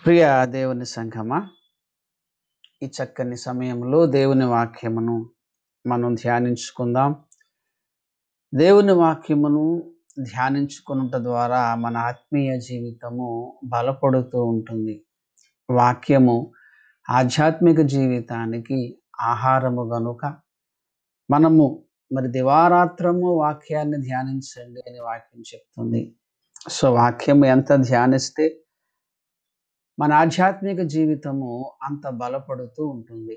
ప్రియ దేవుని సంఘమా, ఈ చక్కని సమయంలో దేవుని వాక్యమును మనం ధ్యానించుకుందాం. దేవుని వాక్యమును ధ్యానించుకున్నట ద్వారా మన ఆత్మీయ జీవితము బలపడుతూ ఉంటుంది. వాక్యము ఆధ్యాత్మిక జీవితానికి ఆహారము గనుక మనము దివారాత్రము వాక్యాన్ని ధ్యానించండి అని వాక్యం చెప్తుంది. సో వాక్యము ఎంత ధ్యానిస్తే మన ఆధ్యాత్మిక జీవితము అంత బలపడుతూ ఉంటుంది.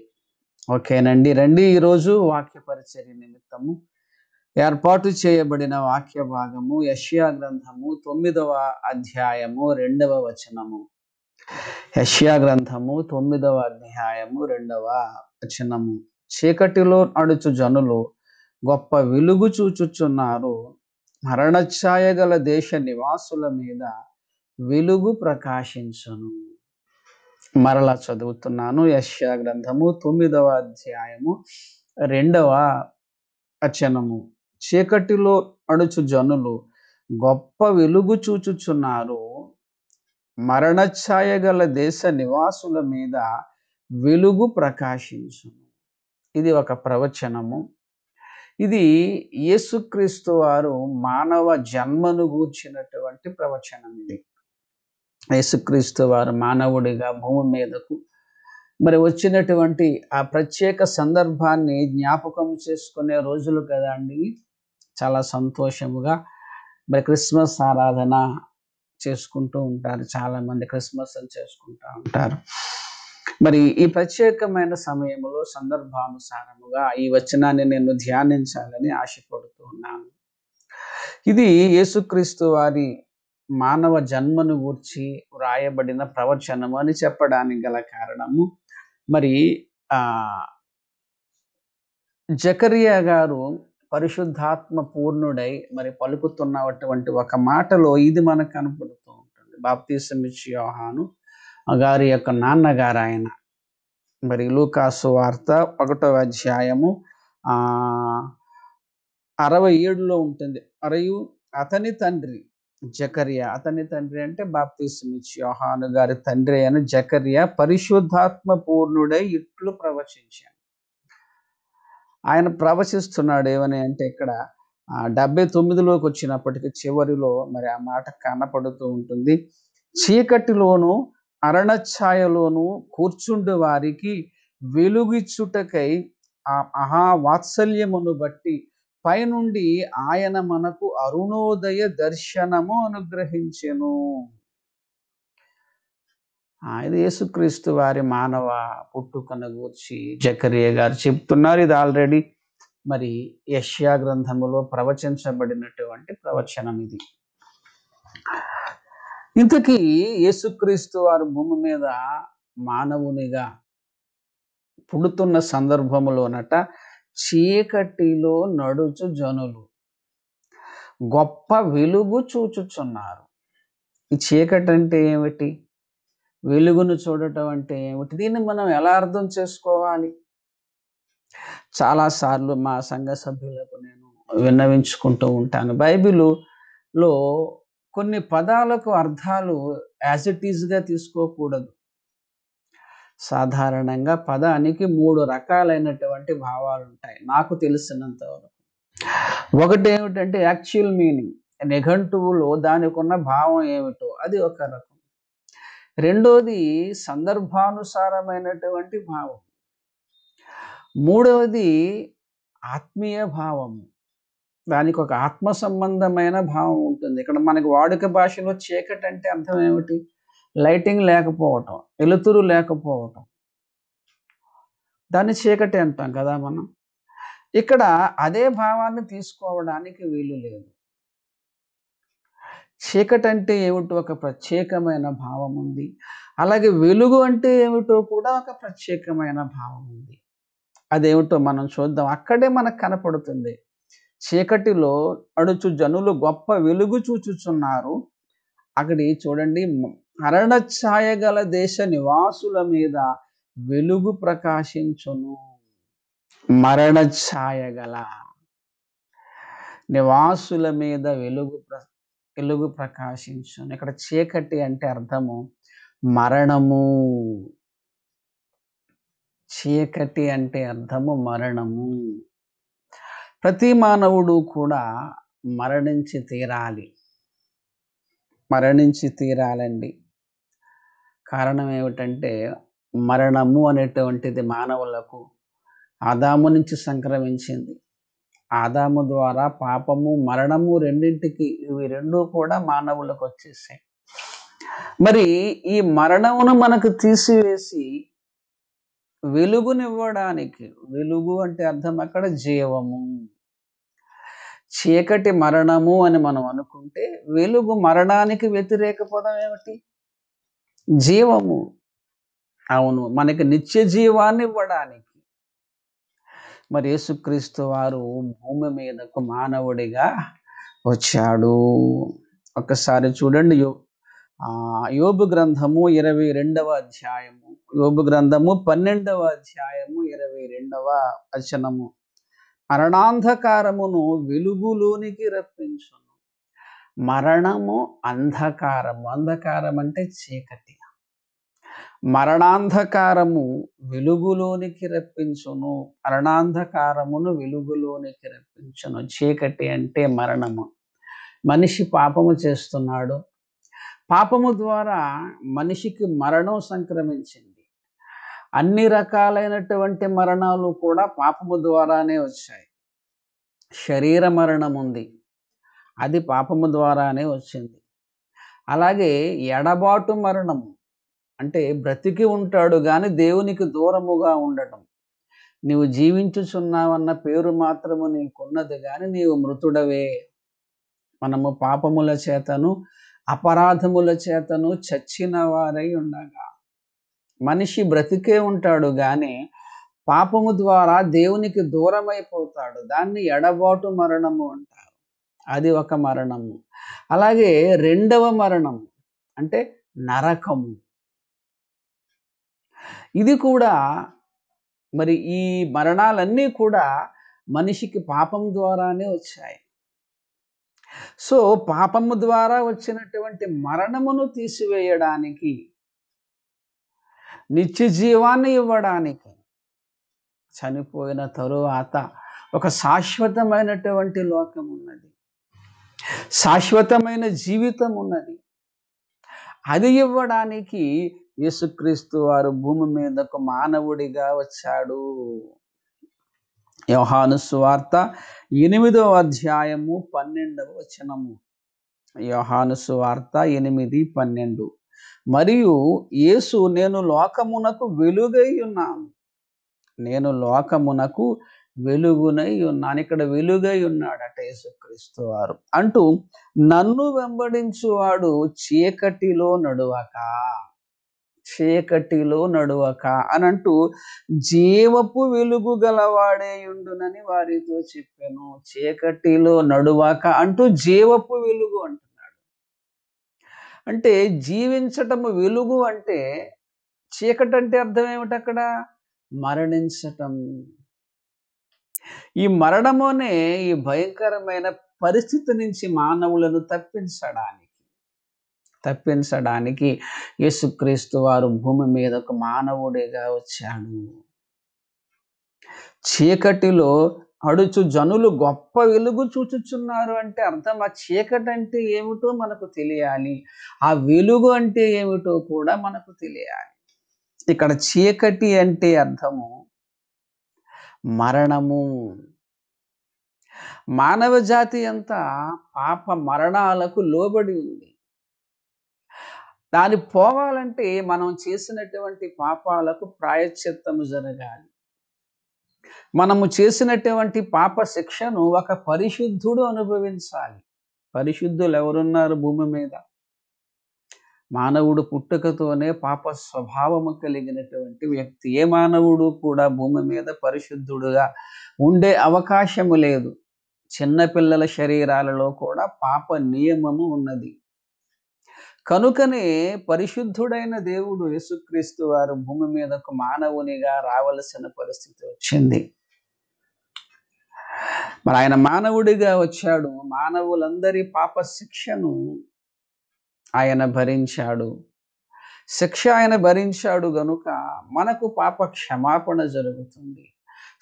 ఓకేనండి, రండి ఈరోజు వాక్య పరిచర్య నిమిత్తము ఏర్పాటు చేయబడిన వాక్య భాగము యెషయా గ్రంథము 9వ అధ్యాయము 2వ వచనము. యెషయా గ్రంథము 9వ అధ్యాయము 2వ వచనము. చీకటిలో నడుచు జనులు గొప్ప వెలుగు చూచుచున్నారు, మరణఛాయ గల దేశ నివాసుల మీద వెలుగు ప్రకాశించును. మరలా చదువుతున్నాను. యెషయా గ్రంథము 9వ అధ్యాయము 2వ వచనము. చీకటిలో నడుచు జనులు గొప్ప వెలుగు చూచుచున్నారు, మరణఛాయ గల దేశ నివాసుల మీద వెలుగు ప్రకాశించును. ఇది ఒక ప్రవచనము. ఇది యేసుక్రీస్తు వారు మానవ జన్మను గూర్చినటువంటి ప్రవచనం. ఇది యేసుక్రీస్తు వారు మానవుడిగా భూమి మీదకు వచ్చినటువంటి ఆ ప్రత్యేక సందర్భాన్ని జ్ఞాపకం చేసుకునే రోజులు కదా అండి. చాలా సంతోషముగా క్రిస్మస్ ఆరాధన చేసుకుంటూ ఉంటారు. చాలా మంది క్రిస్మస్ చేసుకుంటూ ఉంటారు. ఈ ప్రత్యేకమైన సమయంలో సందర్భానుసారముగా ఈ వచనాన్ని నేను ధ్యానించాలని ఆశపడుతూ ఉన్నాను. ఇది యేసుక్రీస్తు వారి మానవ జన్మను గూర్చి వ్రాయబడిన ప్రవచనము అని చెప్పడానికి గల కారణము, జకరియా గారు పరిశుద్ధాత్మ పూర్ణుడై పలుకుతున్నటువంటి ఒక మాటలో ఇది మనకు కనపడుతూ ఉంటుంది. బాప్తీసం ఇచ్చి యోహాను గారి యొక్క నాన్నగారు ఆయన. లూకాసు వార్త 1వ అధ్యాయము 67లో ఉంటుంది. మరియు అతని తండ్రి జకరియా, అతని తండ్రి అంటే బాప్తీసం ఇచ్చి యోహాను గారి తండ్రి అయిన జకరియా పరిశుద్ధాత్మ పూర్ణుడై ఇట్లు ప్రవచించాను. ఆయన ప్రవచిస్తున్నాడు ఏమని అంటే, ఇక్కడ 79లోకి వచ్చినప్పటికీ చివరిలో ఆ మాట కనపడుతూ ఉంటుంది. చీకటిలోను అరణఛాయలోను కూర్చుండు వారికి వెలుగిచ్చుటకై ఆ మహావాత్సల్యమును బట్టి పైనుండి ఆయన మనకు అరుణోదయ దర్శనము అనుగ్రహించెను. ఇది యేసుక్రీస్తు వారి మానవ పుట్టుకను గూర్చి జకరియా గారు చెప్తున్నారు. ఇది ఆల్రెడీ యెషయా గ్రంథములో ప్రవచించబడినటువంటి ప్రవచనం ఇది. ఇంతకీ యేసుక్రీస్తు వారు భూమి మీద మానవునిగా పుడుతున్న సందర్భములోనట చీకటిలో నడుచు జనులు గొప్ప వెలుగు చూచుచున్నారు. ఈ చీకటి అంటే ఏమిటి? వెలుగును చూడటం అంటే ఏమిటి? దీన్ని మనం ఎలా అర్థం చేసుకోవాలి? చాలాసార్లు మా సంఘ సభ్యులకు నేను విన్నవించుకుంటూ ఉంటాను. బైబిలులో కొన్ని పదాలకు అర్థాలు యాజ్ ఇట్ ఈజ్గా తీసుకోకూడదు. సాధారణంగా పదానికి 3 రకాలైనటువంటి భావాలు ఉంటాయి నాకు తెలిసినంత వరకు. ఒకటి ఏమిటంటే యాక్చువల్ మీనింగ్, నిఘంటువులో దానికి ఉన్న భావం ఏమిటో అది ఒక రకం. రెండోది సందర్భానుసారమైనటువంటి భావం. మూడవది ఆత్మీయ భావము, దానికి ఒక ఆత్మ సంబంధమైన భావం ఉంటుంది. ఇక్కడ మనకి వాడుక భాషలో చీకటి అంటే అర్థం ఏమిటి? లైటింగ్ లేకపోవటం, వెలుతురు లేకపోవటం, దాన్ని చీకటి అంటాం కదా మనం. ఇక్కడ అదే భావాన్ని తీసుకోవడానికి వీలు లేదు. చీకటి అంటే ఏమిటో ఒక ప్రత్యేకమైన భావం ఉంది. అలాగే వెలుగు అంటే ఏమిటో కూడా ఒక ప్రత్యేకమైన భావం ఉంది. అదేమిటో మనం చూద్దాం. అక్కడే మనకు కనపడుతుంది. చీకటిలో నడుచు జనులు గొప్ప వెలుగు చూచుచున్నారు. అక్కడి చూడండి, మరణఛాయ గల దేశ నివాసుల మీద వెలుగు ప్రకాశించును. మరణఛాయ గల నివాసుల మీద వెలుగు ప్రకాశించును. ఇక్కడ చీకటి అంటే అర్థము మరణము. చీకటి అంటే అర్థము మరణము. ప్రతి మానవుడు కూడా మరణించి తీరాలి. మరణించి తీరాలండి. కారణం ఏమిటంటే మరణము అనేటువంటిది మానవులకు ఆదాము నుంచి సంక్రమించింది. ఆదాము ద్వారా పాపము, మరణము ఇవి రెండు కూడా మానవులకు వచ్చేసాయి. మరి ఈ మరణమును మనకు తీసివేసి వెలుగునివ్వడానికి, వెలుగు అంటే అర్థం అక్కడ జీవము. చీకటి మరణము అని మనం అనుకుంటే వెలుగు మరణానికి వ్యతిరేక పదం ఏమిటి? జీవము. అవును, మనకి నిత్య జీవాన్ని ఇవ్వడానికి మరి యేసుక్రీస్తు వారు భూమి మీదకు మానవుడిగా వచ్చాడు. ఒకసారి చూడండి, యోబు గ్రంథము 22వ అధ్యాయము, యోబు గ్రంథము 12వ అధ్యాయము 22వ వచనము. మరణాంధకారమును వెలుగులోనికి రప్పించును. మరణము అంధకారము, అంధకారం అంటే చీకటి. మరణాంధకారము వెలుగులోనికి రప్పించును. మరణాంధకారమును వెలుగులోనికి రప్పించును. చీకటి అంటే మరణము. మనిషి పాపము చేస్తున్నాడు. పాపము ద్వారా మనిషికి మరణం సంక్రమించింది. అన్ని రకాలైనటువంటి మరణాలు కూడా పాపము ద్వారానే వచ్చాయి. శరీర మరణం ఉంది, అది పాపము ద్వారానే వచ్చింది. అలాగే ఎడబాటు మరణము అంటే బ్రతికి ఉంటాడు కానీ దేవునికి దూరముగా ఉండటం. నీవు జీవించుచున్నావన్న పేరు మాత్రము నీకున్నది కానీ నీవు మృతుడవే. మనము పాపముల చేతను అపరాధముల చేతను చచ్చిన వారై ఉండగా మనిషి బ్రతికే ఉంటాడు కానీ పాపము ద్వారా దేవునికి దూరమైపోతాడు. దాన్ని ఎడబాటు మరణము అంటారు. అది ఒక మరణము. అలాగే రెండవ మరణము అంటే నరకము. ఇది కూడా మరి ఈ మరణాలన్నీ కూడా మనిషికి పాపం ద్వారానే వచ్చాయి. సో పాపము ద్వారా వచ్చినటువంటి మరణమును తీసివేయడానికి, నిత్య జీవాన్ని ఇవ్వడానికి చనిపోయిన తరువాత ఒక శాశ్వతమైనటువంటి లోకం ఉన్నది, శాశ్వతమైన జీవితం ఉన్నది. అది ఇవ్వడానికి యేసుక్రీస్తు వారు భూమి మీదకు మానవుడిగా వచ్చాడు. యోహాను సువార్త 8వ అధ్యాయము 12వ వచనము. యోహాను సువార్త 8:12. మరియు యేసు, నేను లోకమునకు వెలుగై ఉన్నాను, నేను లోకమునకు వెలుగునై ఉన్నాను. ఇక్కడ వెలుగై ఉన్నాడట యేసుక్రీస్తు వారు అంటూ, నన్ను వెంబడించువాడు చీకటిలో నడువక, చీకటిలో నడువక అనంటూ జీవపు వెలుగు గలవాడే ఉండునని వారితో చెప్పాను. చీకటిలో నడువక అంటూ జీవపు వెలుగు అంటున్నాడు. అంటే జీవించటము వెలుగు అంటే, చీకటి అంటే అర్థం ఏమిటి? అక్కడ మరణించటం. ఈ మరణమునే ఈ భయంకరమైన పరిస్థితి నుంచి మానవులను తప్పించడానికి యేసుక్రీస్తు వారు భూమి మీదకు మానవుడిగా వచ్చాడు. చీకటిలో అడుచు జనులు గొప్ప వెలుగు చూచుచున్నారు అంటే అర్థం, ఆ చీకటి అంటే ఏమిటో మనకు తెలియాలి, ఆ వెలుగు అంటే ఏమిటో కూడా మనకు తెలియాలి. ఇక్కడ చీకటి అంటే అర్థము మరణము. మానవ జాతి అంతా పాప మరణాలకు లోబడి ఉంది. దాని పోవాలంటే మనం చేసినటువంటి పాపాలకు ప్రాయశ్చిత్తము జరగాలి. మనము చేసినటువంటి పాప శిక్షను ఒక పరిశుద్ధుడు అనుభవించాలి. పరిశుద్ధులు ఎవరున్నారు భూమి మీద? మానవుడు పుట్టుకతోనే పాప స్వభావము కలిగినటువంటి వ్యక్తి. ఏ మానవుడు కూడా భూమి మీద పరిశుద్ధుడుగా ఉండే అవకాశము లేదు. చిన్నపిల్లల శరీరాలలో కూడా పాప నియమము ఉన్నది. కనుకనే పరిశుద్ధుడైన దేవుడు యేసుక్రీస్తు వారు భూమి మీదకు మానవునిగా రావలసిన పరిస్థితి వచ్చింది. మరి ఆయన మానవుడిగా వచ్చాడు. మానవులందరి పాప శిక్షను ఆయన భరించాడు. శిక్ష ఆయన భరించాడు గనుక మనకు పాప క్షమాపణ జరుగుతుంది.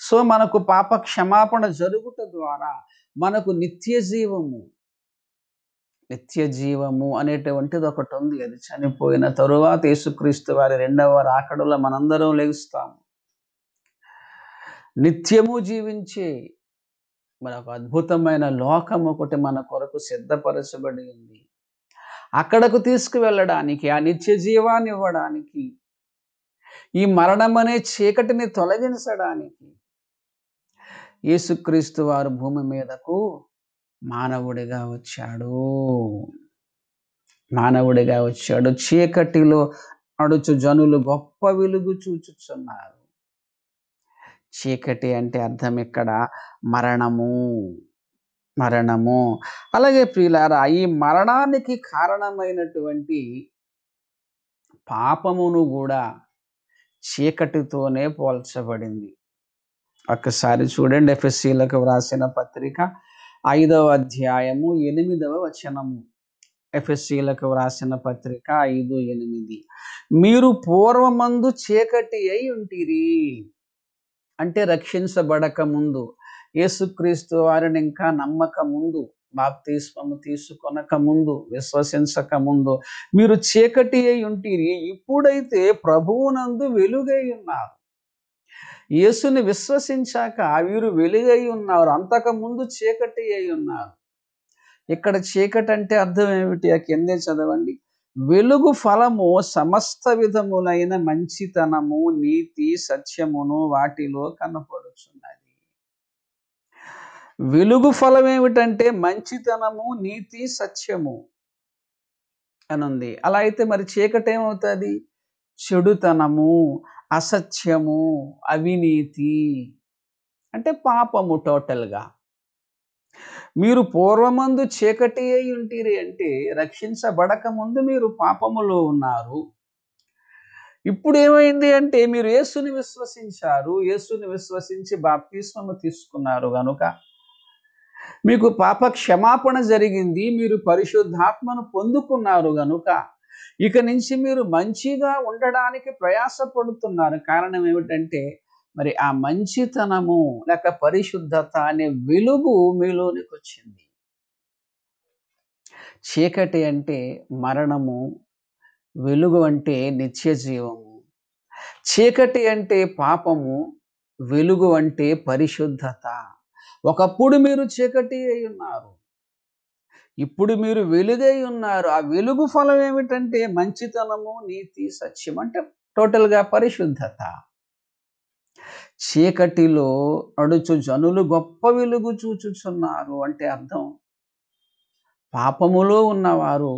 సో, మనకు పాప క్షమాపణ జరుగుట ద్వారా మనకు నిత్య జీవము అనేటువంటిది ఒకటుంది. అది చనిపోయిన తరువాత యేసుక్రీస్తు వారి రెండవ రాకడలో మనందరం లెగుస్తాము. నిత్యము జీవించే మరొక అద్భుతమైన లోకం ఒకటి మన కొరకు సిద్ధపరచబడి ఉంది. అక్కడకు తీసుకువెళ్ళడానికి, ఆ నిత్య జీవాన్ని ఇవ్వడానికి, ఈ మరణమనే చీకటిని తొలగించడానికి యేసుక్రీస్తు వారు భూమి మీదకు మానవుడిగా వచ్చాడు. చీకటిలో నడుచు జనులు గొప్ప వెలుగు చూచుచున్నారు. చీకటి అంటే అర్థం ఇక్కడ మరణము. అలాగే ప్రియులారా, ఈ మరణానికి కారణమైనటువంటి పాపమును కూడా చీకటితోనే పోల్చబడింది. ఒక్కసారి చూడండి, ఎఫెసీయులకు వ్రాసిన పత్రిక 5వ అధ్యాయము 8వ వచనము. ఎఫెసీయులకు వ్రాసిన పత్రిక 5:8. మీరు పూర్వమందు చీకటి అయి ఉంటిరి. అంటే రక్షించబడక ముందు, యేసుక్రీస్తు వారిని ఇంకా నమ్మక ముందు, బాప్తిస్మము తీసుకొనక ముందు, విశ్వసించక ముందు మీరు చీకటి అయి ఉంటిరి. ఇప్పుడైతే ప్రభువునందు వెలుగై ఉన్నారు. యేసుని విశ్వసించాక వీరు వెలుగై ఉన్నారు. అంతకు ముందు చీకటి అయి ఉన్నారు. ఇక్కడ చీకటి అంటే అర్థం ఏమిటి? ఆ కిందే చదవండి. వెలుగు ఫలము సమస్త విధములైన మంచితనము, నీతి, సత్యమును వాటిలో కనపడుచున్నది. వెలుగు ఫలం ఏమిటంటే మంచితనము, నీతి, సత్యము అనుంది. అలా అయితే మరి చీకటి ఏమవుతుంది? చెడుతనము, అసత్యము, అవినీతి, అంటే పాపము. టోటల్గా మీరు పూర్వమందు చీకటి అయి ఉంటిరి అంటే రక్షించబడక ముందు మీరు పాపములో ఉన్నారు. ఇప్పుడు ఏమైంది అంటే మీరు యేసుని విశ్వసించారు. యేసుని విశ్వసించి బాప్తిస్మము తీసుకున్నారు గనుక మీకు పాప క్షమాపణ జరిగింది. మీరు పరిశుద్ధాత్మను పొందుకున్నారు గనుక ఇక నుంచి మీరు మంచిగా ఉండడానికి ప్రయాసపడుతున్నారు. కారణం ఏమిటంటే మరి ఆ మంచితనము లేక పరిశుద్ధత అనే వెలుగు మీలోనికి వచ్చింది. చీకటి అంటే మరణము, వెలుగు అంటే నిత్య జీవము. చీకటి అంటే పాపము, వెలుగు అంటే పరిశుద్ధత. ఒకప్పుడు మీరు చీకటి అయి ఉన్నారు, ఇప్పుడు మీరు వెలుగై ఉన్నారు. ఆ వెలుగు ఫలం ఏమిటంటే మంచితనము, నీతి, సత్యం, అంటే టోటల్గా పరిశుద్ధత. చీకటిలో నడుచు జనులు గొప్ప వెలుగు చూచుచున్నారు అంటే అర్థం పాపములో ఉన్నవారు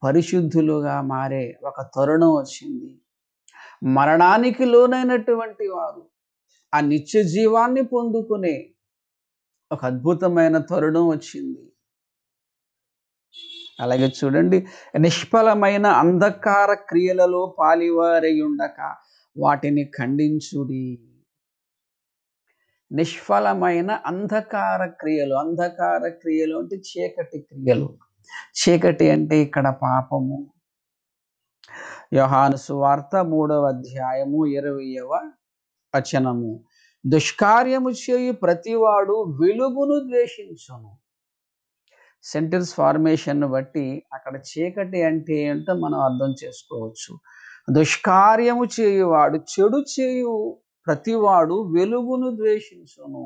పరిశుద్ధులుగా మారే ఒక తరుణం వచ్చింది. మరణానికి లోనైనటువంటి వారు ఆ నిత్య జీవాన్ని పొందుకునే ఒక అద్భుతమైన తరుణం వచ్చింది. అలాగే చూడండి, నిష్ఫలమైన అంధకార క్రియలలో పాలివారై ఉండక వాటిని ఖండించుడి. నిష్ఫలమైన అంధకార క్రియలు అంటే చీకటి క్రియలు. చీకటి అంటే ఇక్కడ పాపము. యోహాను సువార్త 3వ అధ్యాయము 20వ వచనము. దుష్కార్యము చేయు ప్రతివాడు వెలుగును ద్వేషించును. సెంటెన్స్ ఫార్మేషన్ బట్టి అక్కడ చీకటి అంటే ఏంటో మనం అర్థం చేసుకోవచ్చు. దుష్కార్యము చేయువాడు, చెడు చేయు ప్రతివాడు వెలుగును ద్వేషించును.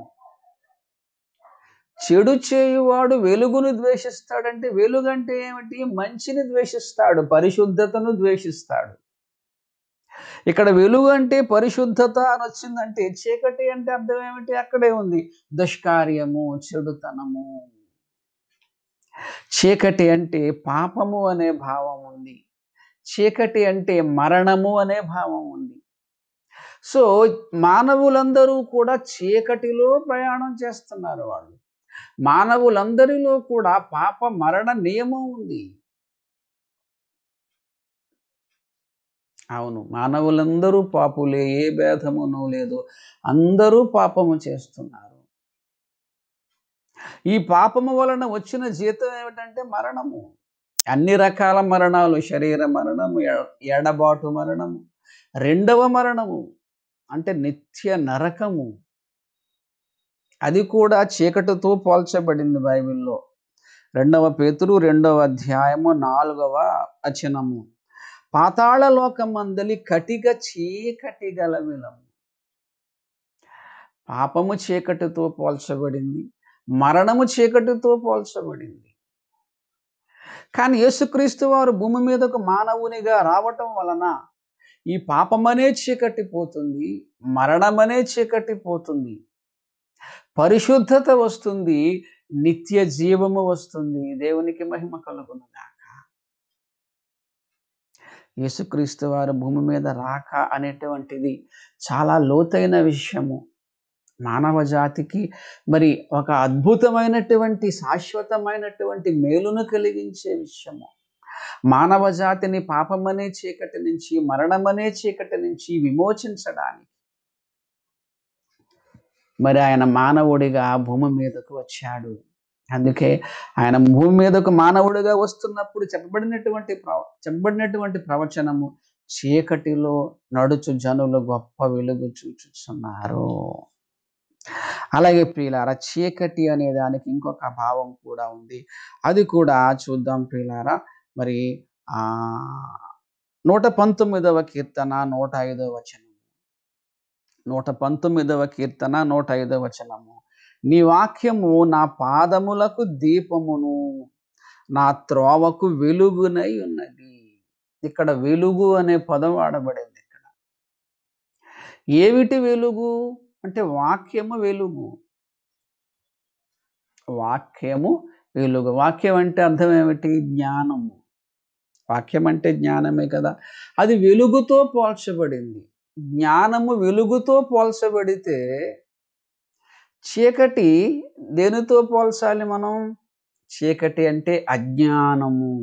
చెడు చేయువాడు వెలుగును ద్వేషిస్తాడంటే వెలుగు అంటే ఏమిటి? మంచిని ద్వేషిస్తాడు, పరిశుద్ధతను ద్వేషిస్తాడు. ఇక్కడ వెలుగు అంటే పరిశుద్ధత అని వచ్చిందంటే చీకటి అంటే అర్థం ఏమిటి? అక్కడే ఉంది, దుష్కార్యము, చెడుతనము. చీకటి అంటే పాపము అనే భావం ఉంది. చీకటి అంటే మరణము అనే భావం ఉంది. సో మానవులందరూ కూడా చీకటిలో ప్రయాణం చేస్తున్నారు. మానవులందరిలో కూడా పాప మరణ నియమం ఉంది. అవును, మానవులందరూ పాపులే, ఏ భేదమును లేదు, అందరూ పాపము చేస్తున్నారు. ఈ పాపము వలన వచ్చిన జీతం ఏమిటంటే మరణము. అన్ని రకాల మరణాలు, శరీర మరణము, ఎడబాటు మరణము, రెండవ మరణము అంటే నిత్య నరకము, అది కూడా చీకటితో పోల్చబడింది బైబిల్లో. 2 పేతురు 2వ అధ్యాయము 4వ వచనము. పాతాళ లోకమందలి కటిక చీకటి గల విలము. పాపము చీకటితో పోల్చబడింది, మరణము చీకటితో పోల్చబడింది. కానీ యేసుక్రీస్తు వారు భూమి మీదకు మానవునిగా రావటం వలన ఈ పాపమనే చీకటి పోతుంది, మరణమనే చీకటి పోతుంది, పరిశుద్ధత వస్తుంది, నిత్య జీవము వస్తుంది. దేవునికి మహిమ కలుగునుగాక. యేసుక్రీస్తు వారు భూమి మీద రాక అనేటువంటిది చాలా లోతైన విషయము. మానవ జాతికి మరి ఒక అద్భుతమైనటువంటి శాశ్వతమైనటువంటి మేలును కలిగించే విషయము. మానవ జాతిని పాపమనే చీకటి నుంచి, మరణమనే చీకటి నుంచి విమోచించడానికి మరి ఆయన మానవుడిగా భూమి మీదకు వచ్చాడు. అందుకే ఆయన భూమి మీదకు మానవుడిగా వస్తున్నప్పుడు చెప్పబడినటువంటి ప్రవచనము, చీకటిలో నడుచు జనులు గొప్ప వెలుగు చూచుచున్నారు. అలాగే ప్రియులారా, చీకటి అనే దానికి ఇంకొక భావం కూడా ఉంది. అది కూడా చూద్దాం ప్రియులారా. మరి 119వ కీర్తన 105వ వచనం. 119వ కీర్తన 105వ వచనము. నీ వాక్యము నా పాదములకు దీపమును, నా త్రోవకు వెలుగునై ఉన్నది. ఇక్కడ వెలుగు అనే పదం వాడబడింది. ఇక్కడ ఏమిటి వెలుగు అంటే వాక్యము వెలుగు. వాక్యము వెలుగు. వాక్యం అంటే అర్థం ఏమిటి? జ్ఞానము. వాక్యం అంటే జ్ఞానమే కదా. అది వెలుగుతో పోల్చబడింది. జ్ఞానము వెలుగుతో పోల్చబడితే చీకటి దేనితో పోల్చాలి మనం? చీకటి అంటే అజ్ఞానము.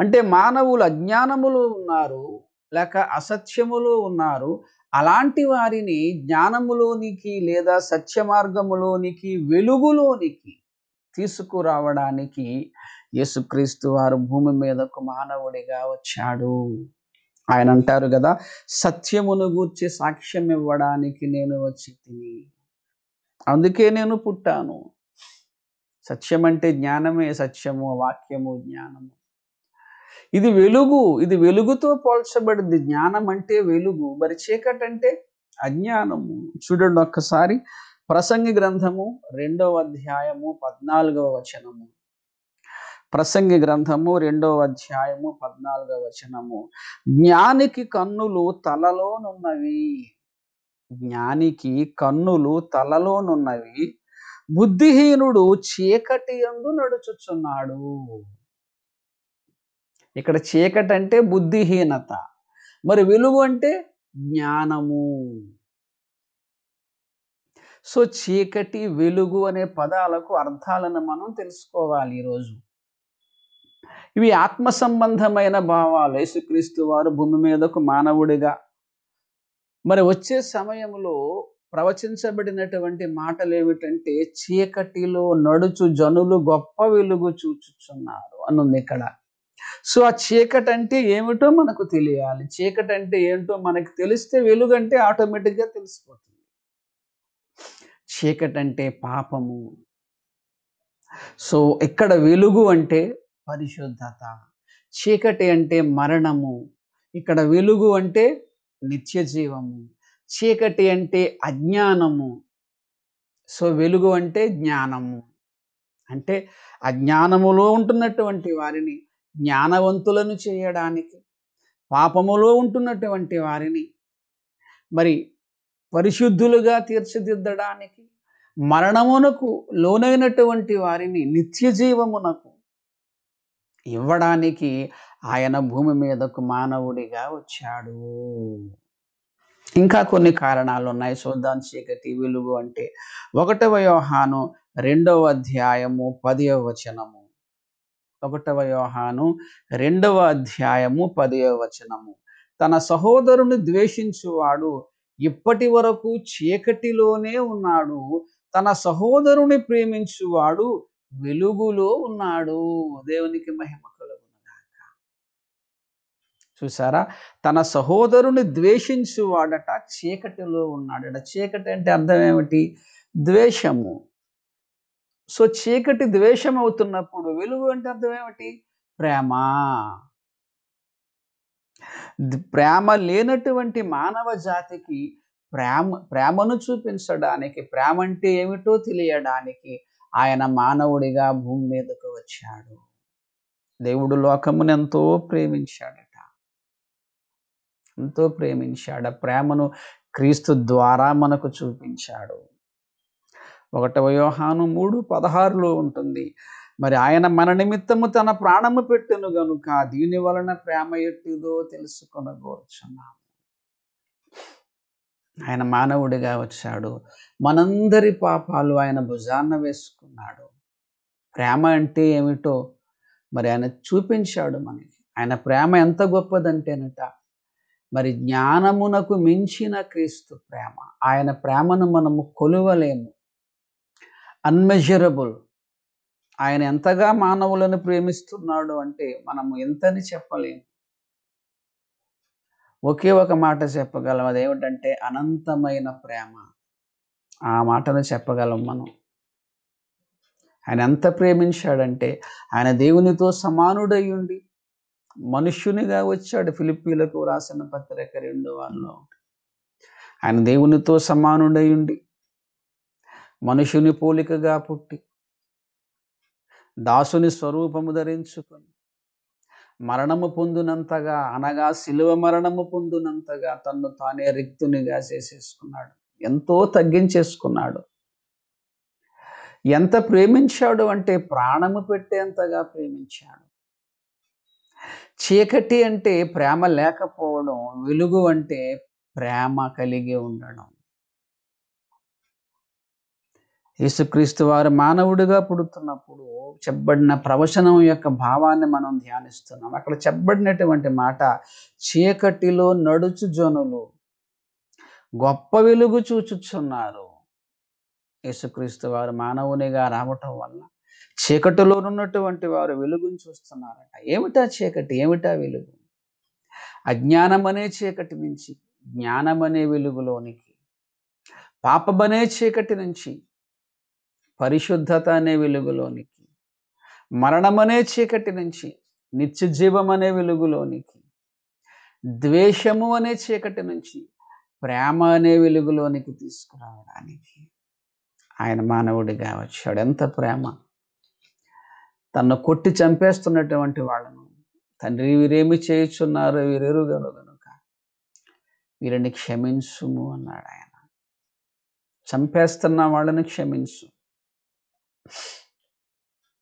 అంటే మానవులు అజ్ఞానములో ఉన్నారు, లేక అసత్యములో ఉన్నారు. అలాంటి వారిని జ్ఞానములోనికి లేదా సత్య మార్గములోనికి, వెలుగులోనికి తీసుకురావడానికి యేసుక్రీస్తు వారు భూమి మీదకు మానవుడిగా వచ్చాడు. ఆయన అంటారు కదా, సత్యమును గూర్చి సాక్ష్యం ఇవ్వడానికి నేను వచ్చి తిని, అందుకే నేను పుట్టాను. సత్యం అంటే జ్ఞానమే. సత్యము, వాక్యము, జ్ఞానము. ఇది వెలుగు. ఇది వెలుగుతో పోల్చబడింది. జ్ఞానం అంటే వెలుగు. మరి చీకటి అంటే అజ్ఞానము. చూడండి ఒక్కసారి ప్రసంగి గ్రంథము 2వ అధ్యాయము 14వ వచనము. ప్రసంగి గ్రంథము 2వ అధ్యాయము 14వ వచనము. జ్ఞానికి కన్నులు తలలోనున్నవి. జ్ఞానికి కన్నులు తలలోనున్నవి, బుద్ధిహీనుడు చీకటి యందు నడుచుచున్నాడు. ఇక్కడ చీకటి అంటే బుద్ధిహీనత, మరి వెలుగు అంటే జ్ఞానము. సో చీకటి, వెలుగు అనే పదాలకు అర్థాలను మనం తెలుసుకోవాలి ఈరోజు. ఇవి ఆత్మ సంబంధమైన భావాలు. యేసుక్రీస్తు వారు భూమి మీదకు మానవుడిగా మరి వచ్చే సమయంలో ప్రవచించబడినటువంటి మాటలు ఏమిటంటే, చీకటిలో నడుచు జనులు గొప్ప వెలుగు చూచుచున్నారు అనుంది ఇక్కడ. సో ఆ చీకటి అంటే ఏమిటో మనకు తెలియాలి. చీకటి అంటే ఏంటో మనకు తెలిస్తే వెలుగు అంటే ఆటోమేటిక్గా తెలిసిపోతుంది. చీకటి అంటే పాపము. సో ఇక్కడ వెలుగు అంటే పరిశుద్ధత. చీకటి అంటే మరణము, ఇక్కడ వెలుగు అంటే నిత్య జీవము. చీకటి అంటే అజ్ఞానము, సో వెలుగు అంటే జ్ఞానము. అంటే అజ్ఞానములో ఉంటున్నటువంటి వారిని జ్ఞానవంతులను చేయడానికి, పాపములో ఉంటున్నటువంటి వారిని మరి పరిశుద్ధులుగా తీర్చిదిద్దడానికి, మరణమునకు లోనైనటువంటి వారిని నిత్య జీవమునకు ఇవ్వడానికి ఆయన భూమి మీదకు మానవుడిగా వచ్చాడు. ఇంకా కొన్ని కారణాలు ఉన్నాయి. చూద్దాం. చీకటి, వెలుగు అంటే 1వ యోహాను 2వ అధ్యాయము 10వ వచనము. 1వ యోహాను 2వ అధ్యాయము 10వ వచనము. తన సహోదరుని ద్వేషించువాడు ఇప్పటి వరకు చీకటిలోనే ఉన్నాడు, తన సహోదరుని ప్రేమించువాడు వెలుగులో ఉన్నాడు. దేవునికి మహిమ కలుగునుగాక. చూసారా? తన సహోదరుని ద్వేషించువాడట చీకటిలో ఉన్నాడట. చీకటి అంటే అర్థం ఏమిటి? ద్వేషము. సో, చీకటి ద్వేషం అవుతున్నప్పుడు వెలుగు అంటే అర్థం ఏమిటి? ప్రేమ. ప్రేమ లేనటువంటి మానవ జాతికి ప్రేమను చూపించడానికి, ప్రేమ అంటే ఏమిటో తెలియడానికి ఆయన మానవుడిగా భూమి మీదకు వచ్చాడు. దేవుడు లోకమును ఎంతో ప్రేమించాడట. ఎంతో ప్రేమించాడు. ఆ ప్రేమను క్రీస్తు ద్వారా మనకు చూపించాడు. 1 యోహాను 3:16 ఉంటుంది. మరి ఆయన మన నిమిత్తము తన ప్రాణము పెట్టెను గనుక దీని వలన ప్రేమ ఎట్టిదో తెలుసుకొనగోరుచున్నాము. ఆయన మానవుడిగా వచ్చాడు. మనందరి పాపాలు ఆయన భుజాన వేసుకున్నాడు. ప్రేమ అంటే ఏమిటో మరి ఆయన చూపించాడు మనకి. ఆయన ప్రేమ ఎంత గొప్పదంటేనట, మరి జ్ఞానమునకు మించిన క్రీస్తు ప్రేమ. ఆయన ప్రేమను మనము కొలువలేము. అన్‌మెజరబుల్. ఆయన ఎంతగా మానవులను ప్రేమిస్తున్నాడు అంటే మనము ఎంతని చెప్పలేము. ఒకే ఒక మాట చెప్పగలం. అదేమిటంటే అనంతమైన ప్రేమ. ఆ మాటను చెప్పగలం మనం. ఆయన ఎంత ప్రేమించాడంటే ఆయన దేవునితో సమానుడై ఉండి మనుష్యునిగా వచ్చాడు. ఫిలిప్పీలకు రాసిన పత్రిక 2:1. ఆయన దేవునితో సమానుడై ఉండి మనుషుని పోలికగా పుట్టి దాసుని స్వరూపము ధరించుకొని మరణము పొందునంతగా, అనగా శిలువ మరణము పొందునంతగా తన్ను తానే రిక్తునిగా చేసేసుకున్నాడు. ఎంతో తగ్గించేసుకున్నాడు. ఎంత ప్రేమించాడు అంటే ప్రాణము పెట్టేంతగా ప్రేమించాడు. చీకటి అంటే ప్రేమ లేకపోవడం, వెలుగు అంటే ప్రేమ కలిగి ఉండడం. యేసుక్రీస్తు వారు మానవుడిగా పుడుతున్నప్పుడు చెప్పబడిన ప్రవచనం యొక్క భావాన్ని మనం ధ్యానిస్తున్నాం. అక్కడ చెప్పబడినటువంటి మాట, చీకటిలో నడుచు జనులు గొప్ప వెలుగు చూచుచున్నారు. యేసుక్రీస్తు వారు మానవునిగా రావటం వల్ల చీకటిలో ఉన్నటువంటి వారు వెలుగును చూస్తున్నారట. ఏమిటా చీకటి? ఏమిటా వెలుగు? అజ్ఞానమనే చీకటి నుంచి జ్ఞానమనే వెలుగులోనికి, పాపమనే చీకటి నుంచి పరిశుద్ధత అనే వెలుగులోనికి, మరణమనే చీకటి నుంచి నిత్య జీవం అనే వెలుగులోనికి, ద్వేషము అనే చీకటి నుంచి ప్రేమ అనే వెలుగులోనికి తీసుకురావడానికి ఆయన మానవుడిగా వచ్చాడు. ఎంత ప్రేమ! తన్ను కొట్టి చంపేస్తున్నటువంటి వాళ్ళను, తండ్రి వీరేమి చేయుచున్నారో వీరెరుగరు గనుక వీరిని క్షమించుము అన్నాడు ఆయన. చంపేస్తున్న వాళ్ళని క్షమించు.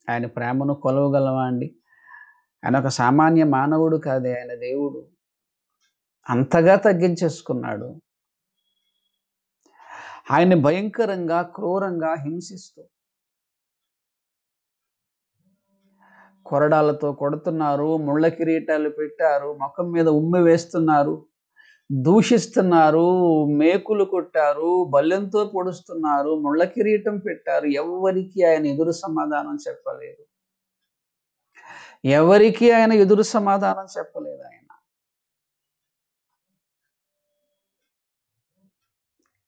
ఆయన ప్రేమను కొలవగలవా అండి? ఆయన ఒక సామాన్య మానవుడు కాదే, ఆయన దేవుడు. అంతగా తగ్గించేసుకున్నాడు. ఆయన్ని భయంకరంగా, క్రూరంగా హింసిస్తూ కొరడాలతో కొడుతున్నారు, ముళ్ళ కిరీటాలు పెట్టారు, ముఖం మీద ఉమ్మి వేస్తున్నారు, దూషిస్తున్నారు, మేకులు కొట్టారు, బల్లెంతో పొడుస్తున్నారు, ముళ్ళ కిరీటం పెట్టారు. ఎవరికి ఆయన ఎదురు సమాధానం చెప్పలేదు. ఎవరికి ఆయన ఎదురు సమాధానం చెప్పలేదు. ఆయన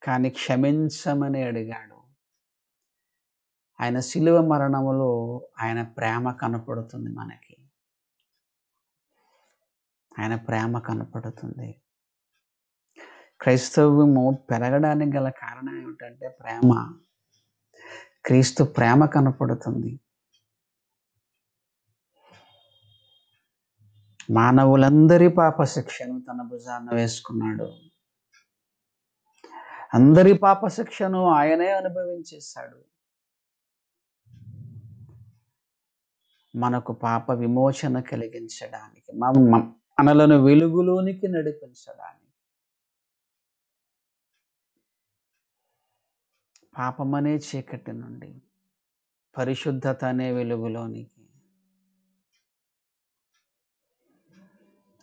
కానీ క్షమించమని అడిగాడు. ఆయన శిలువ మరణములో ఆయన ప్రేమ కనపడుతుంది మనకి. ఆయన ప్రేమ కనపడుతుంది. క్రైస్తవ్యము పెరగడానికి గల కారణం ఏమిటంటే ప్రేమ. క్రీస్తు ప్రేమ కనపడుతుంది. మానవులందరి పాప శిక్షను తన భుజాన వేసుకున్నాడు. అందరి పాప శిక్షను ఆయనే అనుభవించేశాడు. మనకు పాప విమోచన కలిగించడానికి, మనలను వెలుగులోనికి నడిపించడానికి, పాపమనే చీకటి నుండి పరిశుద్ధత అనే వెలుగులోనికి,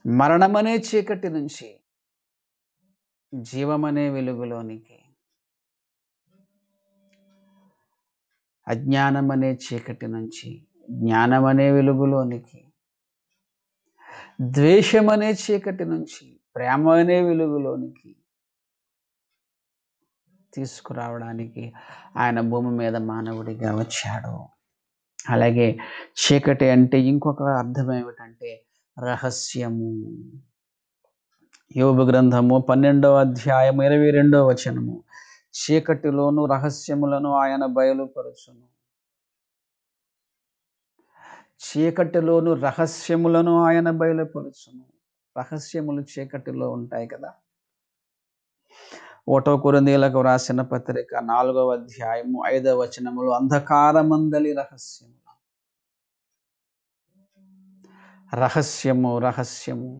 మరణమనే చీకటి నుంచి జీవమనే వెలుగులోనికి, అజ్ఞానం అనే చీకటి నుంచి జ్ఞానం అనే వెలుగులోనికి, ద్వేషం అనే చీకటి నుంచి ప్రేమ అనే వెలుగులోనికి తీసుకురావడానికి ఆయన భూమి మీద మానవుడిగా వచ్చాడు. అలాగే చీకటి అంటే ఇంకొక అర్థం ఏమిటంటే రహస్యము. యోబు గ్రంథము 12వ అధ్యాయం 22వ వచనము, చీకటిలోను రహస్యములను ఆయన బయలుపరచును. చీకటిలోను రహస్యములను ఆయన బయలుపరచును. రహస్యములు చీకటిలో ఉంటాయి కదా. 1 కొరింథీయులకు రాసిన పత్రిక 4వ అధ్యాయము 5వ వచనములో అంధకారమందలి రహస్యము.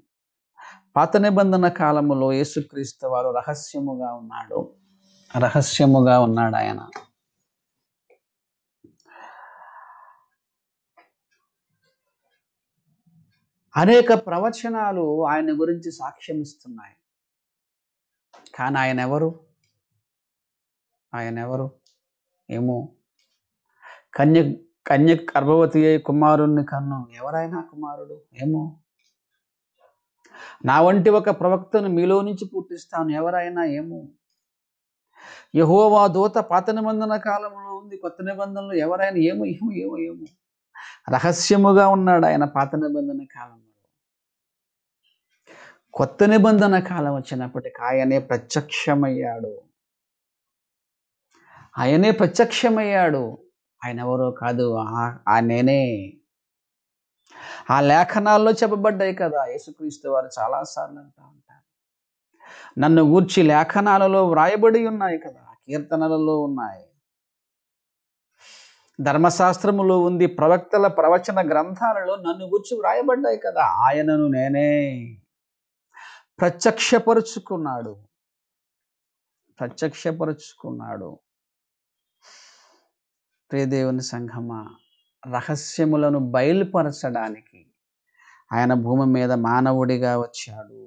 పాత నిబంధన కాలములో యేసుక్రీస్తు వారు రహస్యముగా ఉన్నాడు ఆయన. అనేక ప్రవచనాలు ఆయన గురించి సాక్ష్యం ఇస్తున్నాయి. కానీ ఆయన ఎవరు ఏమో. కన్య గర్భవతి అయి కుమారుణ్ణి కన్ను. ఎవరైనా కుమారుడు ఏమో. నా వంటి ఒక ప్రవక్తను మీలో నుంచి పుట్టిస్తాను. ఎవరైనా ఏమో. యెహోవా దూత పాత నిబంధన కాలంలో ఉంది, కొత్త నిబంధనలో ఎవరైనా ఏమో. రహస్యముగా ఉన్నాడు ఆయన పాత నిబంధన కాలంలో. కొత్త నిబంధన కాలం వచ్చినప్పటికీ ఆయనే ప్రత్యక్షమయ్యాడు. ఆయన ఎవరో కాదు, నేనే. ఆ లేఖనాల్లో చెప్పబడ్డాయి కదా. యేసుక్రీస్తు వారు చాలాసార్లు అంటూ ఉంటారు, నన్ను గూర్చి లేఖనాలలో వ్రాయబడి ఉన్నాయి కదా, కీర్తనలలో ఉన్నాయి, ధర్మశాస్త్రములో ఉంది, ప్రవక్తల ప్రవచన గ్రంథాలలో నన్ను గూర్చి వ్రాయబడ్డాయి కదా. ఆయనను నేనే ప్రత్యక్షపరుచుకున్నాడు. ప్రియదేవుని సంఘమా, రహస్యములను బయలుపరచడానికి ఆయన భూమి మీద మానవుడిగా వచ్చాడు.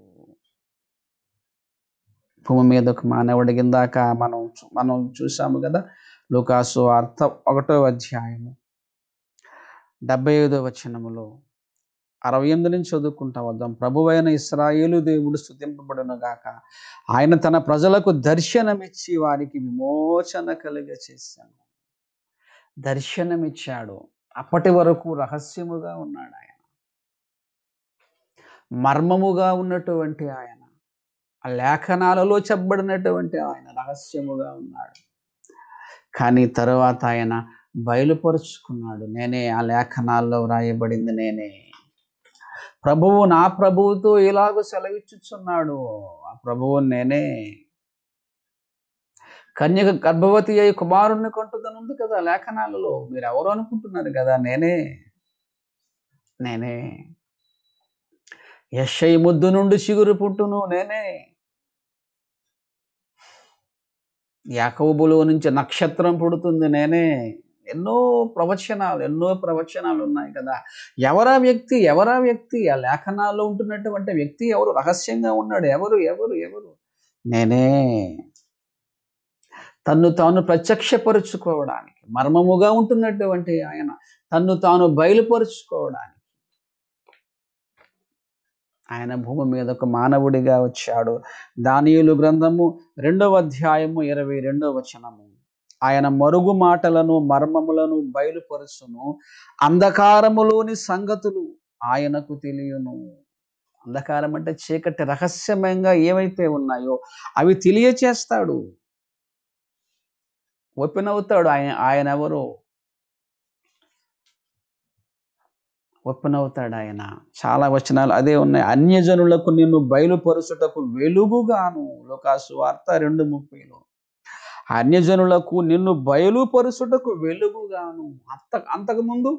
భూమి మీద ఒక మానవుడి కిందాక మనం చూసాము కదా. లూకాసు వార్త 1వ అధ్యాయము 75వ వచనములో 68 నుంచి చదువుకుంటా వద్దాం. ప్రభువైన ఇశ్రాయేలు దేవుడు స్తుతింపబడును గాక. ఆయన తన ప్రజలకు దర్శనమిచ్చి వారికి విమోచన కలుగచేశాను. దర్శనమిచ్చాడు. అప్పటి వరకు రహస్యముగా ఉన్నాడు ఆయన, మర్మముగా ఉన్నటువంటి ఆయన, ఆ లేఖనాలలో చెప్పబడినటువంటి ఆయన రహస్యముగా ఉన్నాడు. కానీ తరువాత ఆయన బయలుపరుచుకున్నాడు. నేనే, ఆ లేఖనాల్లో వ్రాయబడింది నేనే. నా ప్రభువుతో ఇలాగ సెలవిచ్చుచున్నాడు, ఆ ప్రభువు నేనే. కన్యక గర్భవతి అయి కుమారుణ్ణి కంటుదని ఉంది కదా లేఖనాలలో. మీరు ఎవరు అనుకుంటున్నారు కదా, నేనే. యెషయి ముద్దు నుండి చిగురు పుట్టును, నేనే. యాకోబులో నుంచి నక్షత్రం పుడుతుంది, నేనే. ఎన్నో ప్రవచనాలు ఉన్నాయి కదా. ఎవరా వ్యక్తి? ఆ లేఖనాల్లో ఉంటున్నటువంటి వ్యక్తి ఎవరు? రహస్యంగా ఉన్నాడు. ఎవరు? నేనే. తన్ను తాను ప్రత్యక్షపరుచుకోవడానికి, మర్మముగా ఉంటున్నటువంటి ఆయన తన్ను తాను బయలుపరుచుకోవడానికి ఆయన భూమి మీద ఒక మానవుడిగా వచ్చాడు. దానియేలు గ్రంథము 2వ అధ్యాయము 22వ వచనము, ఆయన మరుగు మాటలను మర్మములను బయలుపరుచును, అంధకారములోని సంగతులు ఆయనకు తెలియను. అంధకారం అంటే చీకటి, రహస్యమంగా ఏవైతే ఉన్నాయో అవి తెలియచేస్తాడు, ఓపెన్ అవుతాడు. ఆయన ఎవరు? ఓపెన్ అవుతాడు ఆయన. చాలా వచనాలు అదే ఉన్నాయి. అన్యజనులకు నిన్ను బయలుపరుచుటకు వెలుగుగాను, లూకాసు వార్త 2:30లో, అన్యజనులకు నిన్ను బయలుపరుచుటకు వెలుగుగాను. అంతకుముందు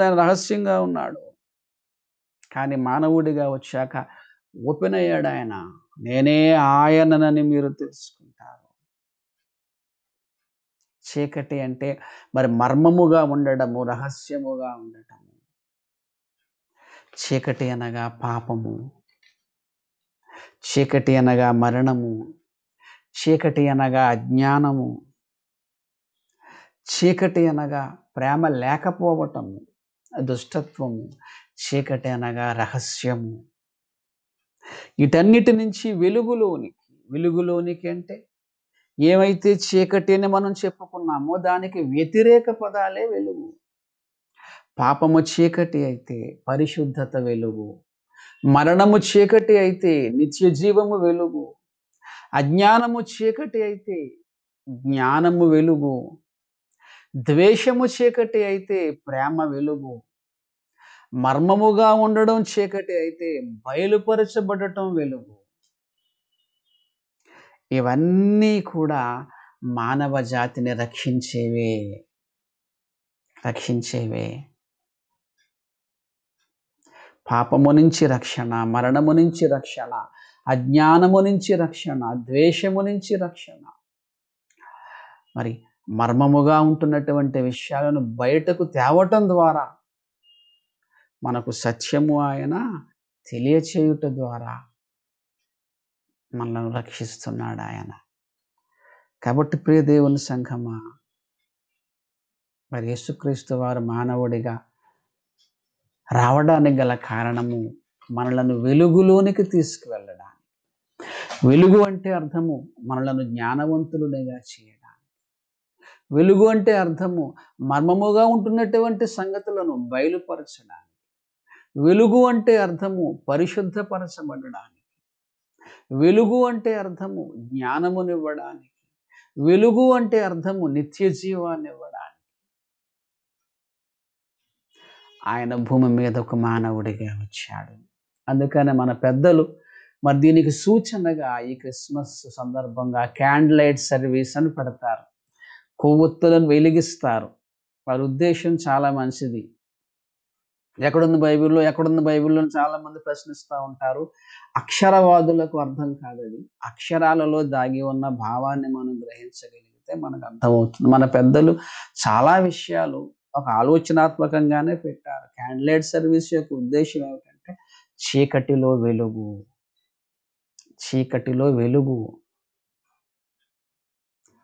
ఆయన రహస్యంగా ఉన్నాడు. కానీ మానవుడిగా వచ్చాక ఓపెన్ అయ్యాడు ఆయన. నేనే ఆయననని మీరు తెలుసుకుంటారు. చీకటి అంటే మరి మర్మముగా ఉండడము, రహస్యముగా ఉండటము. చీకటి అనగా పాపము, చీకటి అనగా మరణము, చీకటి అనగా అజ్ఞానము, చీకటి అనగా ప్రేమ లేకపోవటము, దుష్టత్వము. చీకటి అనగా రహస్యము. వీటన్నిటి నుంచి వెలుగులోనికి అంటే ఏమైతే చీకటి అని మనం చెప్పుకున్నామో దానికి వ్యతిరేక పదాలే వెలుగు. పాపము చీకటి అయితే పరిశుద్ధత వెలుగు. మరణము చీకటి అయితే నిత్య జీవము వెలుగు. అజ్ఞానము చీకటి అయితే జ్ఞానము వెలుగు. ద్వేషము చీకటి అయితే ప్రేమ వెలుగు. మర్మముగా ఉండడం చీకటి అయితే బయలుపరచబడటం వెలుగు. ఇవన్నీ కూడా మానవ జాతిని రక్షించేవే. పాపము నుంచి రక్షణ, మరణము నుంచి రక్షణ, అజ్ఞానము నుంచి రక్షణ, ద్వేషము నుంచి రక్షణ. మరి మర్మముగా ఉంటున్నటువంటి విషయాలను బయటకు తేవటం ద్వారా మనకు సత్యము ఆయన తెలియచేయుట ద్వారా మనల్ని రక్షిస్తున్నాడు ఆయన. కాబట్టి ప్రియ దేవుని సంఘమా, మరి యేసుక్రీస్తు వారు మానవుడిగా రావడానికి గల కారణము మనలను వెలుగులోనికి తీసుకువెళ్ళడానికి. వెలుగు అంటే అర్థము మనలను జ్ఞానవంతులునిగా చేయడానికి. వెలుగు అంటే అర్థము మర్మముగా ఉంటున్నటువంటి సంగతులను బయలుపరచడానికి. వెలుగు అంటే అర్థము పరిశుద్ధపరచబడడానికి. వెలుగు అంటే అర్థము జ్ఞానమునివ్వడానికి. వెలుగు అంటే అర్థము నిత్య జీవాన్ని ఇవ్వడానికి. ఆయన భూమి మీద ఒక మానవుడిగా వచ్చాడు. అందుకనే మన పెద్దలు మరి దీనికి సూచనగా ఈ క్రిస్మస్ సందర్భంగా క్యాండిల్ లైట్ సర్వీస్ అని పెడతారు. కొవ్వొత్తులను వెలిగిస్తారు. వారి ఉద్దేశం చాలా మంచిది. ఎక్కడుంది బైబిల్లో చాలా మంది ప్రశ్నిస్తూ ఉంటారు. అక్షరవాదులకు అర్థం కాదు అది. అక్షరాలలో దాగి ఉన్న భావాన్ని మనం గ్రహించగలిగితే మనకు అర్థమవుతుంది. మన పెద్దలు చాలా విషయాలు ఒక ఆలోచనాత్మకంగానే పెట్టారు. క్యాండిల్ లైట్ సర్వీస్ యొక్క ఉద్దేశం ఏమిటంటే చీకటిలో వెలుగు.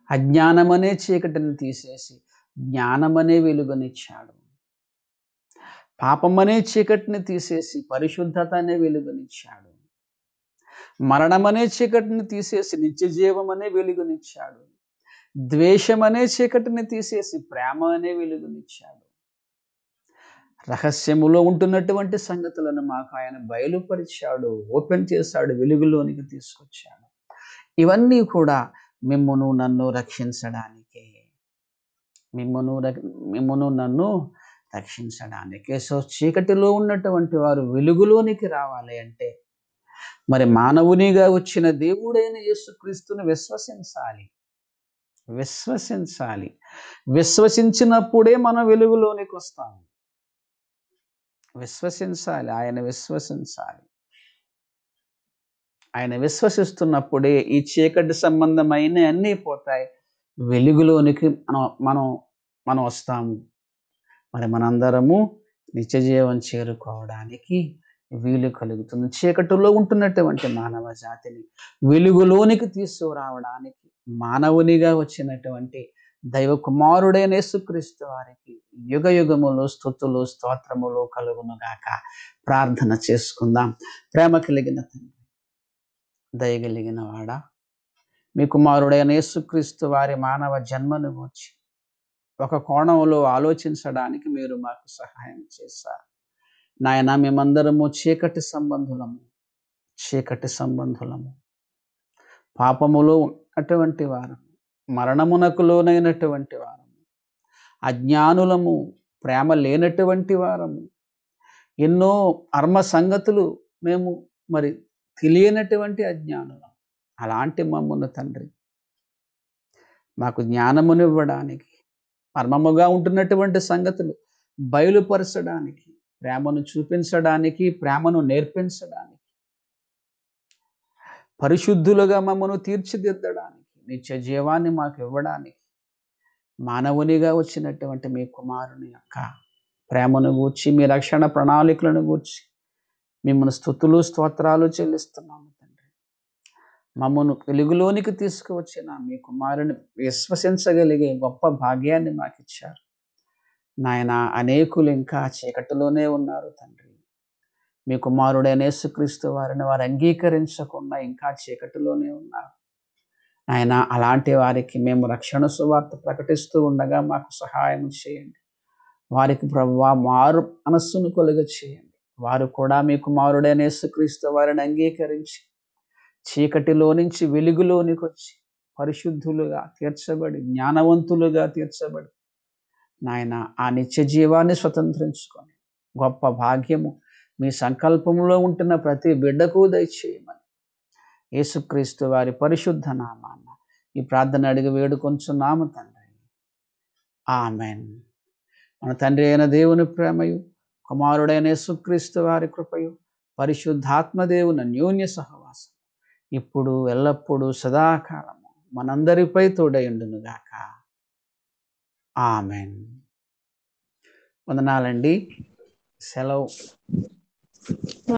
అజ్ఞానమనే చీకటిని తీసేసి జ్ఞానమనే వెలుగునిచ్చాడు. పాపమనే చీకటిని తీసేసి పరిశుద్ధత అనే వెలుగునిచ్చాడు. మరణమనే చీకటిని తీసేసి నిత్య జీవమనే వెలుగునిచ్చాడు. ద్వేషమనే చీకటిని తీసేసి ప్రేమ అనే వెలుగునిచ్చాడు. రహస్యములో ఉంటున్నటువంటి సంగతులను మాకు ఆయన బయలుపరిచాడు, ఓపెన్ చేశాడు, వెలుగులోనికి తీసుకొచ్చాడు. ఇవన్నీ కూడా మిమ్మును నన్ను రక్షించడానికే. మిమ్మును నన్ను రక్షించడానికే. సో చీకటిలో ఉన్నటువంటి వారు వెలుగులోనికి రావాలి అంటే మరి మానవునిగా వచ్చిన దేవుడైన యేసుక్రీస్తుని విశ్వసించాలి. విశ్వసించినప్పుడే మనం వెలుగులోనికి వస్తాము. ఆయన విశ్వసిస్తున్నప్పుడే ఈ చీకటి సంబంధమైన అన్నీ పోతాయి. వెలుగులోనికి మనం వస్తాము. మరి మనందరము నిత్య జీవం చేరుకోవడానికి వీలు కలుగుతుంది. చీకటిలో ఉంటున్నటువంటి మానవ జాతిని వెలుగులోనికి తీసుకురావడానికి మానవునిగా వచ్చినటువంటి దైవ కుమారుడైన యేసుక్రీస్తు వారికి యుగ యుగములు స్తుతులు స్తోత్రములు కలుగును గాక. ప్రార్థన చేసుకుందాం. ప్రేమ కలిగిన తండ్రి, దయగలిగిన వాడా, మీ కుమారుడైన యేసుక్రీస్తు వారి మానవ జన్మను గూర్చి ఒక కోణంలో ఆలోచించడానికి మీరు మాకు సహాయం చేశారు. నాయన, మేమందరము చీకటి సంబంధులము, పాపములో ఉన్నటువంటి వారము, మరణమునకు లోనైనటువంటి వారము, అజ్ఞానులము, ప్రేమ లేనటువంటి వారము, ఎన్నో అర్మ సంగతులు మేము మరి తెలియనటువంటి అజ్ఞానులం. అలాంటి మమ్మును తండ్రి మాకు జ్ఞానమునివ్వడానికి, మర్మముగా ఉంటున్నటువంటి సంగతులు బయలుపరచడానికి, ప్రేమను చూపించడానికి, ప్రేమను నేర్పించడానికి, పరిశుద్ధులుగా మమ్మను తీర్చిదిద్దడానికి, నిత్య జీవాన్ని మాకు ఇవ్వడానికి మానవునిగా వచ్చినటువంటి మీ కుమారుని యొక్క ప్రేమను గూర్చి, మీ రక్షణ ప్రణాళికలను గూర్చి మిమ్మల్ని స్తుతులు స్తోత్రాలు చెల్లిస్తున్నాము తండ్రి. మమ్మను వెలుగులోనికి తీసుకువచ్చిన మీ కుమారుని విశ్వసించగలిగే గొప్ప భాగ్యాన్ని మాకిచ్చారు. నాయన, అనేకులు ఇంకా చీకటిలోనే ఉన్నారు తండ్రి. మీ కుమారుడైన యేసుక్రీస్తు వారిని వారు అంగీకరించకుండా ఇంకా చీకటిలోనే ఉన్నారు. నాయన, అలాంటి వారికి మేము రక్షణ సువార్త ప్రకటిస్తూ ఉండగా మాకు సహాయం చేయండి. వారికి ప్రభువా మారు మనస్సును కలుగ చేయండి. వారు కూడా మీ కుమారుడైన యేసుక్రీస్తు వారిని అంగీకరించి చీకటిలో నుంచి వెలుగులోనికి వచ్చి పరిశుద్ధులుగా తీర్చబడి, జ్ఞానవంతులుగా తీర్చబడి, నాయన ఆ నిత్య జీవాన్ని స్వతంత్రించుకొని గొప్ప భాగ్యము మీ సంకల్పంలో ఉంటున్న ప్రతి బిడ్డకు దయచేయమని యేసుక్రీస్తు వారి పరిశుద్ధ నామాన ఈ ప్రార్థన అడిగి వేడుకొంచున్నాము తండ్రి. ఆమెన్. మన తండ్రి అయిన దేవుని ప్రేమయు, కుమారుడైన యేసుక్రీస్తు వారి కృపయు, పరిశుద్ధాత్మదేవుని అన్యోన్య సహవాసం ఇప్పుడు ఎల్లప్పుడూ సదాకాలము మనందరిపై తోడయుండునుగాక. ఆమెన్. వందనాలండి. సెలవు.